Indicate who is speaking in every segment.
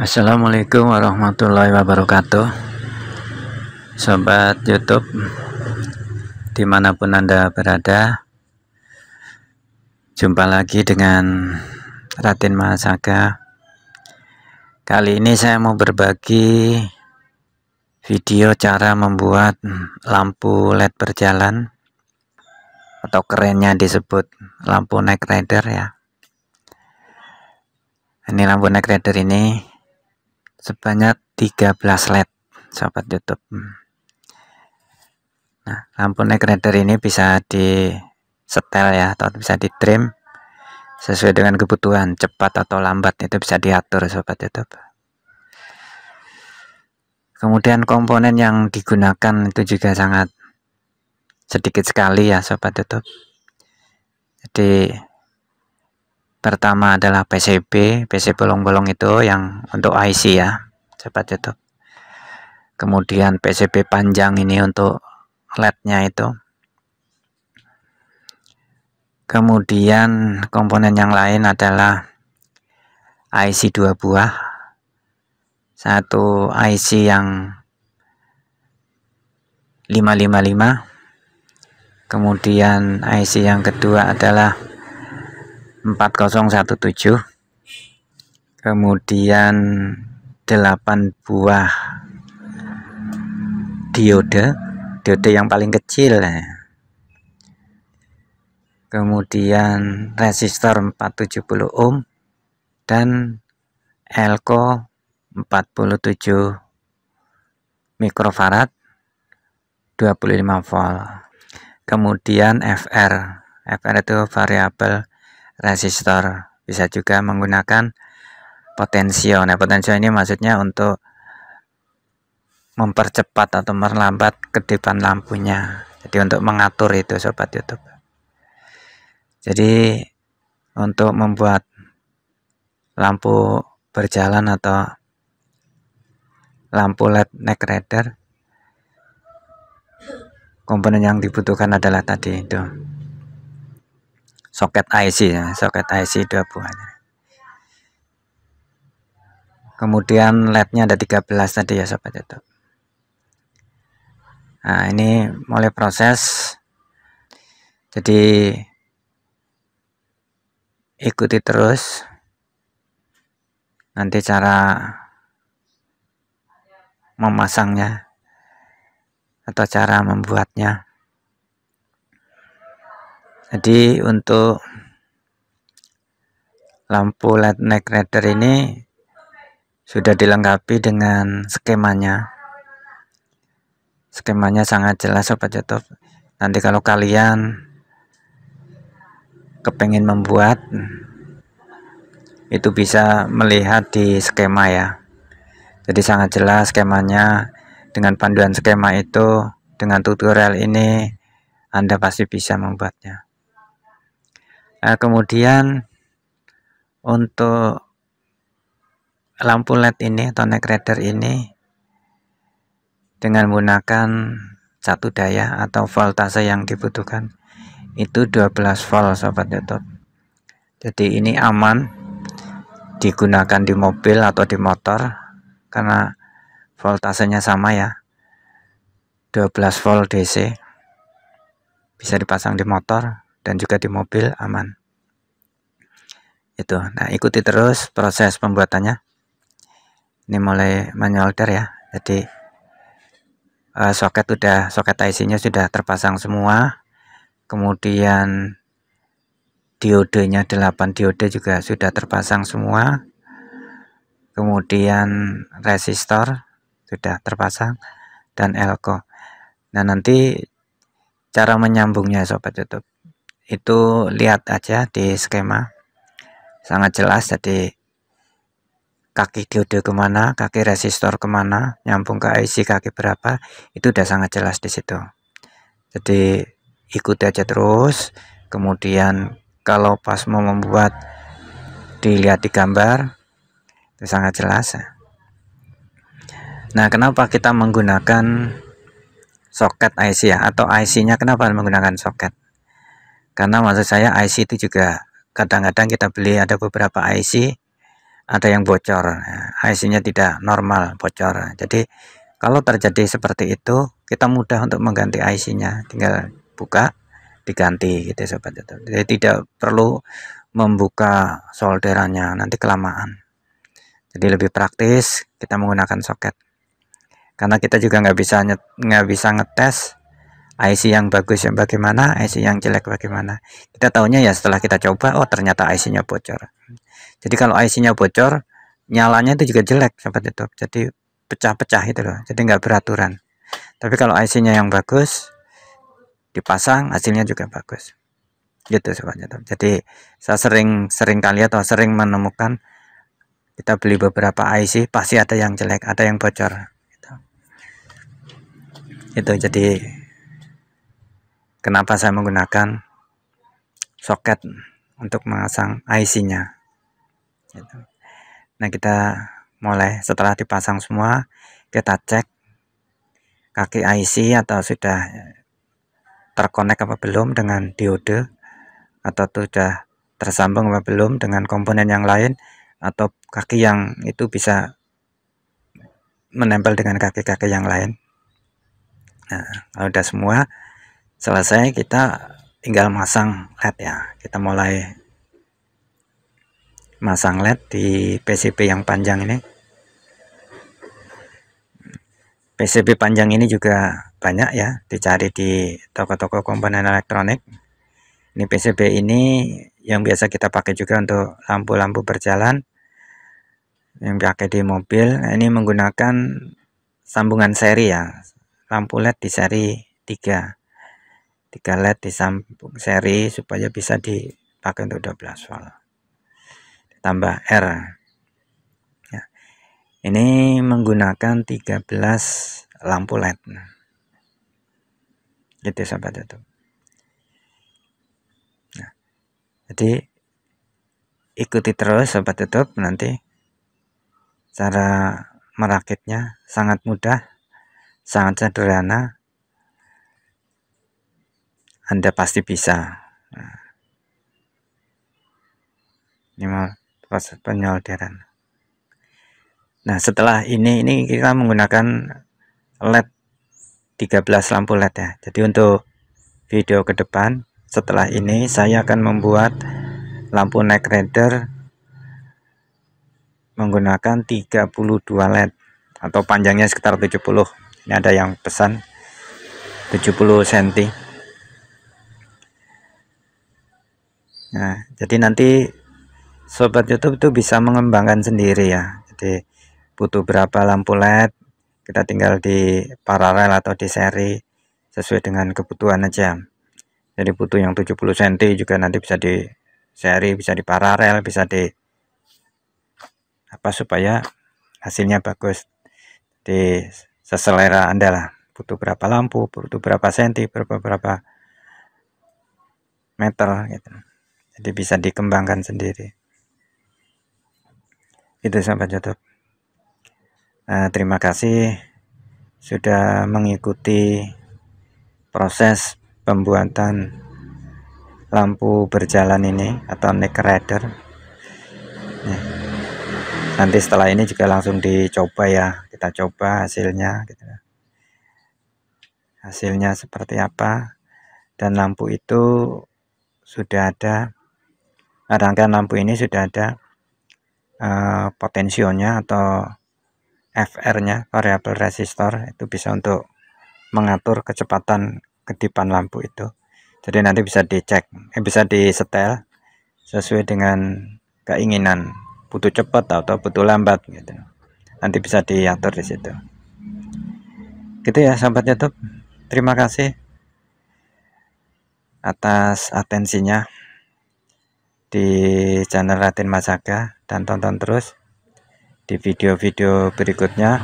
Speaker 1: Assalamualaikum warahmatullahi wabarakatuh, Sobat YouTube dimanapun Anda berada. Jumpa lagi dengan Raden Mahasaga. Kali ini saya mau berbagi video cara membuat lampu LED berjalan, atau kerennya disebut lampu Knight Rider ya. Ini lampu Knight Rider ini sebanyak 13 LED, Sobat YouTube. Nah, lampu Knight Rider ini bisa di setel ya, atau bisa di trim sesuai dengan kebutuhan, cepat atau lambat itu bisa diatur, Sobat YouTube. Kemudian komponen yang digunakan itu juga sangat sedikit sekali ya, Sobat YouTube. Jadi pertama adalah PCB bolong-bolong itu yang untuk IC ya, Sobat YouTube. Kemudian PCB panjang ini untuk LED-nya itu. Kemudian komponen yang lain adalah IC 2 buah. Satu IC yang 555. Kemudian IC yang kedua adalah 4017. Kemudian 8 buah diode yang paling kecil. Kemudian resistor 470 ohm dan elko 47 mikrofarad 25 volt. Kemudian FR itu variabel resistor, bisa juga menggunakan potensio. Nah, potensio ini maksudnya untuk mempercepat atau melambat kedipan lampunya. Jadi untuk mengatur itu, Sobat YouTube. Jadi untuk membuat lampu berjalan atau lampu LED Knight Rider, komponen yang dibutuhkan adalah tadi itu soket IC ya, soket IC 2 buah. Kemudian LED-nya ada 13 tadi ya, Sobat YouTube. Nah, ini mulai proses. Jadi ikuti terus nanti cara memasangnya atau cara membuatnya. Jadi untuk lampu LED Knight Rider ini sudah dilengkapi dengan skemanya. Skemanya sangat jelas, Sobat YouTube. Nanti kalau kalian kepengin membuat, itu bisa melihat di skema ya. Jadi sangat jelas skemanya. Dengan panduan skema itu, dengan tutorial ini Anda pasti bisa membuatnya. Nah, kemudian untuk lampu LED ini atau Knight Rider ini dengan menggunakan satu daya atau voltase yang dibutuhkan itu 12 volt, Sobat YouTube. Jadi ini aman digunakan di mobil atau di motor karena voltasenya sama ya, 12 volt DC, bisa dipasang di motor dan juga di mobil, aman itu. Nah, ikuti terus proses pembuatannya. Ini mulai menyolder ya. Jadi soket IC-nya sudah terpasang semua. Kemudian diodenya 8 diode juga sudah terpasang semua. Kemudian resistor sudah terpasang dan elko. Nah, nanti cara menyambungnya, Sobat YouTube, itu lihat aja di skema, sangat jelas. Jadi kaki diode kemana, kaki resistor kemana, nyambung ke IC kaki berapa, itu udah sangat jelas di situ. Jadi ikuti aja terus. Kemudian kalau pas mau membuat, dilihat di gambar, itu sangat jelas. Nah, kenapa kita menggunakan soket IC ya, atau IC-nya kenapa menggunakan soket? Karena maksud saya IC itu juga kadang-kadang kita beli ada beberapa IC ada yang bocor, IC-nya tidak normal, bocor. Jadi kalau terjadi seperti itu, kita mudah untuk mengganti IC-nya, tinggal buka, diganti gitu sobat YouTube. Jadi tidak perlu membuka solderannya, nanti kelamaan. Jadi lebih praktis kita menggunakan soket, karena kita juga nggak bisa ngetes IC yang bagus yang bagaimana, IC yang jelek bagaimana. Kita tahunya ya setelah kita coba, oh ternyata IC-nya bocor. Jadi kalau IC-nya bocor, nyalanya itu juga jelek sobat YouTube. Jadi pecah-pecah itu loh, jadi nggak beraturan. Tapi kalau IC-nya yang bagus, dipasang hasilnya juga bagus. Gitu sobat YouTube. Jadi saya sering kali atau sering menemukan kita beli beberapa IC pasti ada yang jelek, ada yang bocor. Gitu. Itu jadi kenapa saya menggunakan soket untuk memasang IC-nya. Gitu. Nah kita mulai setelah dipasang semua, kita cek kaki IC atau sudah terkonek apa belum dengan diode, atau sudah tersambung apa belum dengan komponen yang lain, atau kaki yang itu bisa menempel dengan kaki-kaki yang lain. Nah kalau udah semua selesai, kita tinggal masang LED ya. Kita mulai masang LED di PCB yang panjang ini. PCB panjang ini juga banyak ya, dicari di toko-toko komponen elektronik. Ini PCB ini yang biasa kita pakai juga untuk lampu-lampu berjalan, yang dipakai di mobil. Nah, ini menggunakan sambungan seri ya, lampu LED di seri 3 LED disambung seri supaya bisa dipakai untuk 12 volt tambah R ya. Ini menggunakan 13 lampu LED gitu sobat itu. Nah, jadi ikuti terus sobat YouTube, nanti cara merakitnya sangat mudah, sangat sederhana, Anda pasti bisa. Nah, ini proses penyolderan. Nah setelah ini kita menggunakan LED 13 lampu LED ya. Jadi untuk video ke depan setelah ini saya akan membuat lampu night rider menggunakan 32 LED atau panjangnya sekitar 70. Ini ada yang pesan 70 cm. Nah jadi nanti sobat YouTube itu bisa mengembangkan sendiri ya. Jadi butuh berapa lampu LED, kita tinggal di paralel atau di seri sesuai dengan kebutuhan aja. Jadi butuh yang 70 cm juga nanti bisa di seri, bisa di paralel, bisa di apa supaya hasilnya bagus. Di seselera Anda lah, butuh berapa lampu, butuh berapa senti, berapa meter gitu. Jadi bisa dikembangkan sendiri. Itu sahabat YouTube. Terima kasih sudah mengikuti proses pembuatan lampu berjalan ini atau night rider. Nanti setelah ini juga langsung dicoba ya, kita coba hasilnya gitu. Hasilnya seperti apa, dan lampu itu sudah ada, rangkaian lampu ini sudah ada potensionya atau FR-nya, variable resistor, itu bisa untuk mengatur kecepatan kedipan lampu itu. Jadi nanti bisa dicek, bisa disetel sesuai dengan keinginan, butuh cepat atau butuh lambat gitu. Nanti bisa diatur di situ. Gitu ya sahabat YouTube. Terima kasih atas atensinya di channel Raden Masaga, dan tonton terus di video-video berikutnya.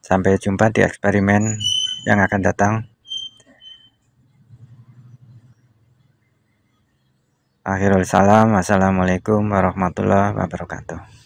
Speaker 1: Sampai jumpa di eksperimen yang akan datang. Akhirul salam. Wassalamualaikum warahmatullahi wabarakatuh.